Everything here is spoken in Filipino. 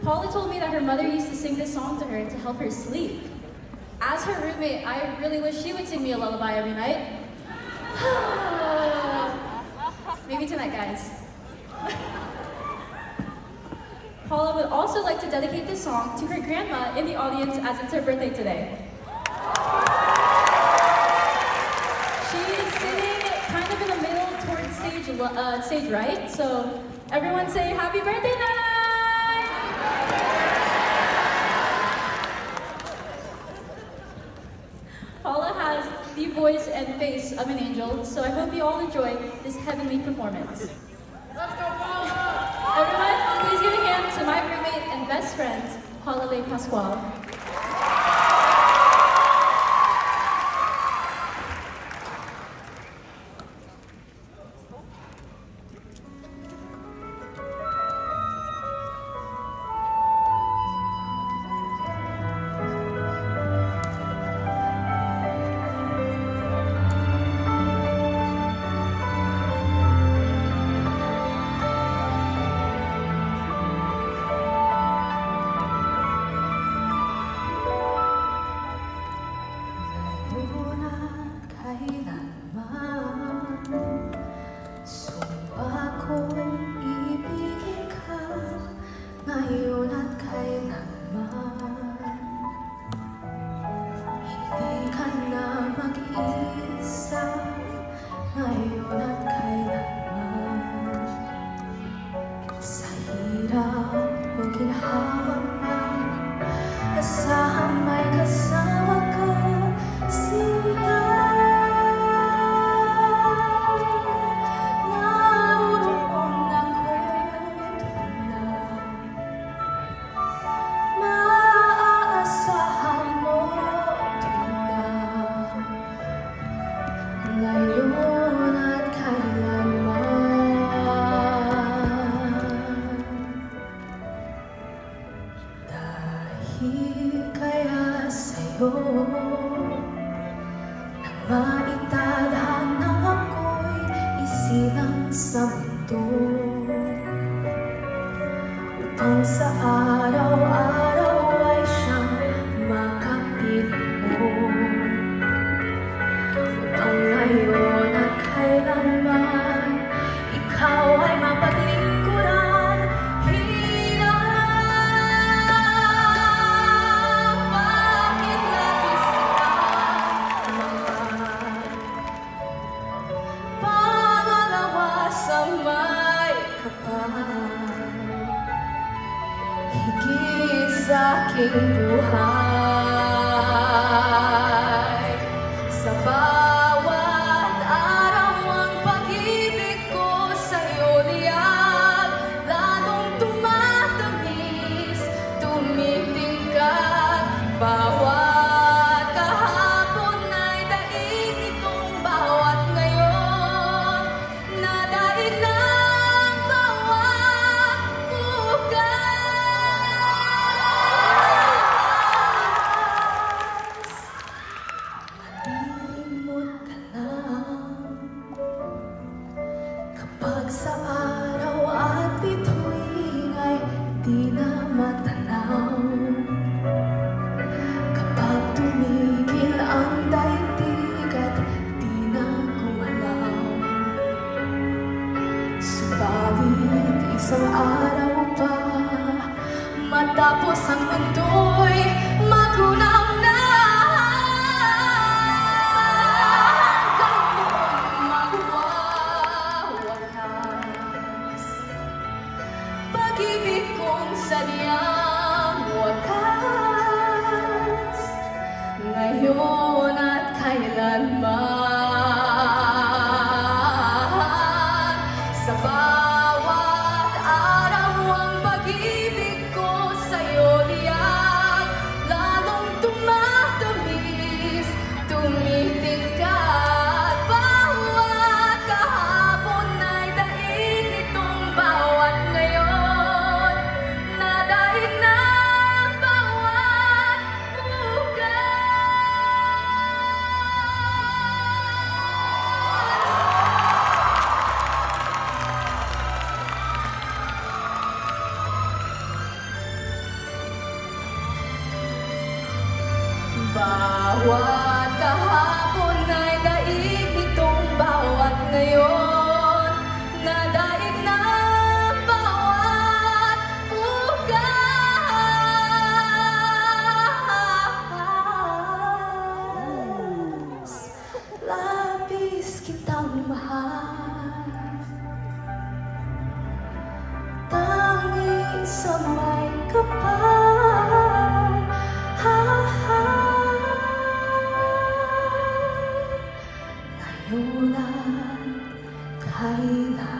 Paula told me that her mother used to sing this song to her to help her sleep. As her roommate, I really wish she would sing me a lullaby every night. Maybe tonight, guys. Paula would also like to dedicate this song to her grandma in the audience as it's her birthday today. She is sitting kind of in the middle towards stage right, so everyone say happy birthday, Nana! Paula has the voice and face of an angel, so I hope you all enjoy this heavenly performance. Let's go, Paula! Everyone, please give a hand to my roommate and best friend, Paula Leigh Pasquale. Kaya sa'yo maitadhana ako'y isilang sa mundo upang sa araw-araw ay siyang makapiling mo, upang ngayon at kailanman ikaw ay mapaglingkuran. Higit sa aking buhay, sa bawat araw ang pag-ibig ko sa'yo niyag, lalong tumatamis, tumitingkad. Bawat kahapon ay daig itong bawat ngayon, nadaig na pag sa araw at bituin ay di na matanaw, kapag tumigil ang daigdig at di na gumalaw, subalit isang araw pa matapos ang mundo'y magunaw na. Pag-ibig kong sadyang wakas, ngayon at kailanman, sa bawat araw ang pag-ibig ko sa'yo niyag, lalong tumatamis, tumitingkad. Bawat kahapon ay daig nitong bawat ngayon, nadaig na bawat bukas. bawat kahapon ay daig nitong bawat ngayon, nadaig ng bawat bukas. Labis kitang mahal, tanging sa may kapal. Ngayon at kailanman.